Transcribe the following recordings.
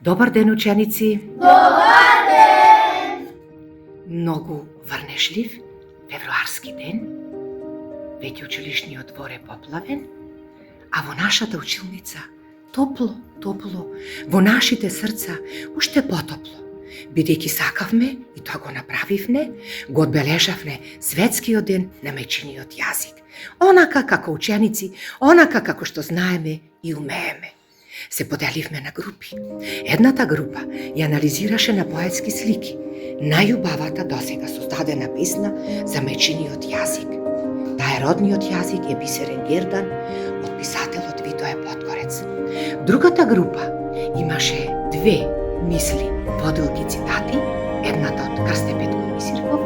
Добар ден, ученици! Добар ден! Многу врнешлив февруарски ден. Веќе училишниот двор е поплавен, а во нашата училница топло, во нашите срца уште потопло. Бидејќи сакавме, и тоа го направивме, го одбележавме светскиот ден на мајчиниот јазик. Онака како ученици, онака како што знаеме и умееме. Се поделивме на групи. Едната група ја анализираше на поетски слики најубавата досега создадена песна за мајчиниот јазик. Таа е родниот јазик е бисерен гердан од писателот Витое Подкорец. Другата група имаше две мисли, поделки цитати, едната од Крсте Петко Мисирков,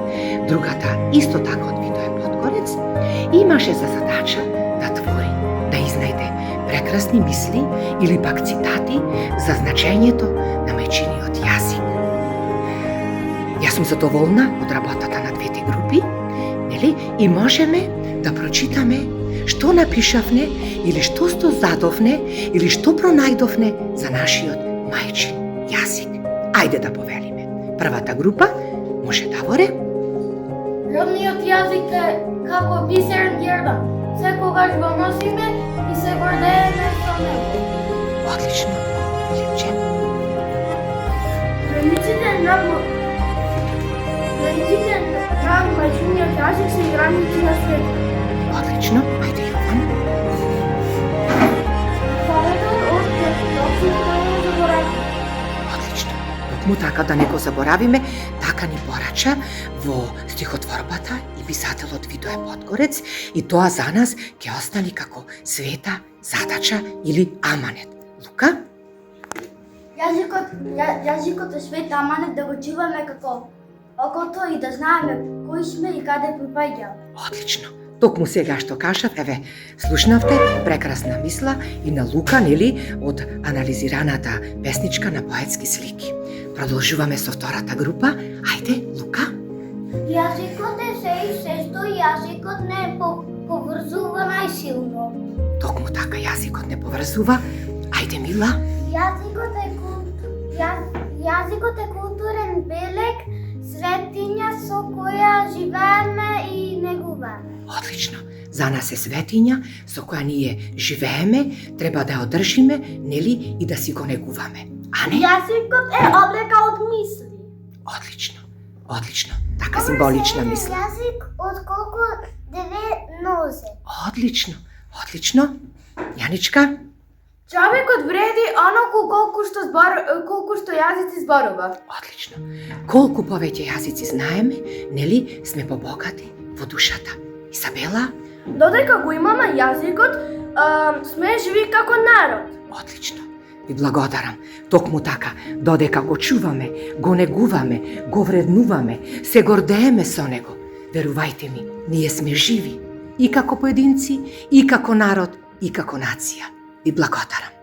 другата исто така од Витое Подкорец, и имаше за задача да твори, да изнајде прекрасни мисли или пак цитати за значењето на мајчиниот јазик. Јас сум задоволна од работата на двете групи, нели? И можеме да прочитаме што напишавне или што задовне или што пронајдовне за нашиот мајчин јазик. Ајде да повелиме. Првата група може да воре. Родниот јазик е како бисерен гердан. Секогаш го носиме и се гордееме со него. Одлично, Липче. Границите на мајчиниот јазик се граници на светот. Одлично, ајде Јован. Поветот од токсите не забораваме. Одлично. Токму така да не го заборавиме, така ни порача во стихотворбата и писателот Витое Подкорец, и тоа за нас ќе остане како света задача или аманет. Лука? Јазикот е свет аманет да го чуваме како окото и да знаеме кои сме и каде припаѓаме. Одлично. Токму сега што кажав, еве, слушнавте прекрасна мисла и на Лука, нели, од анализираната песничка на поетски слики. Продолжуваме со втората група. Ајде, Лука. Јазикот е се и се што јазикот не поврзува најсилно. Токму така, јазикот не поврзува. Ајде, Мила. Јазикот е културен белег, светиња со која живееме и негуваме. Одлично. За нас е светиња со која ние живееме, треба да ја одржиме, нели, и да си го негуваме. А не? Јазикот е облека од мисли. Одлично. Одлично. Така символична мисла. Јазик од колку две нозе. Одлично. Одлично. Јаничка? Човекот вреди оноку колку што јазици зборува. Одлично. Колку повеќе јазици знаеме, нели, сме побогати во душата. Изабела? Додека го имаме јазикот, сме живи како народ. Одлично. Ви благодарам. Токму така, додека го чуваме, го негуваме, го вреднуваме, се гордееме со него. Верувајте ми, ние сме живи. И како поединци, и како народ, и како нација. Ви благодарам.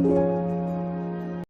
Hvala.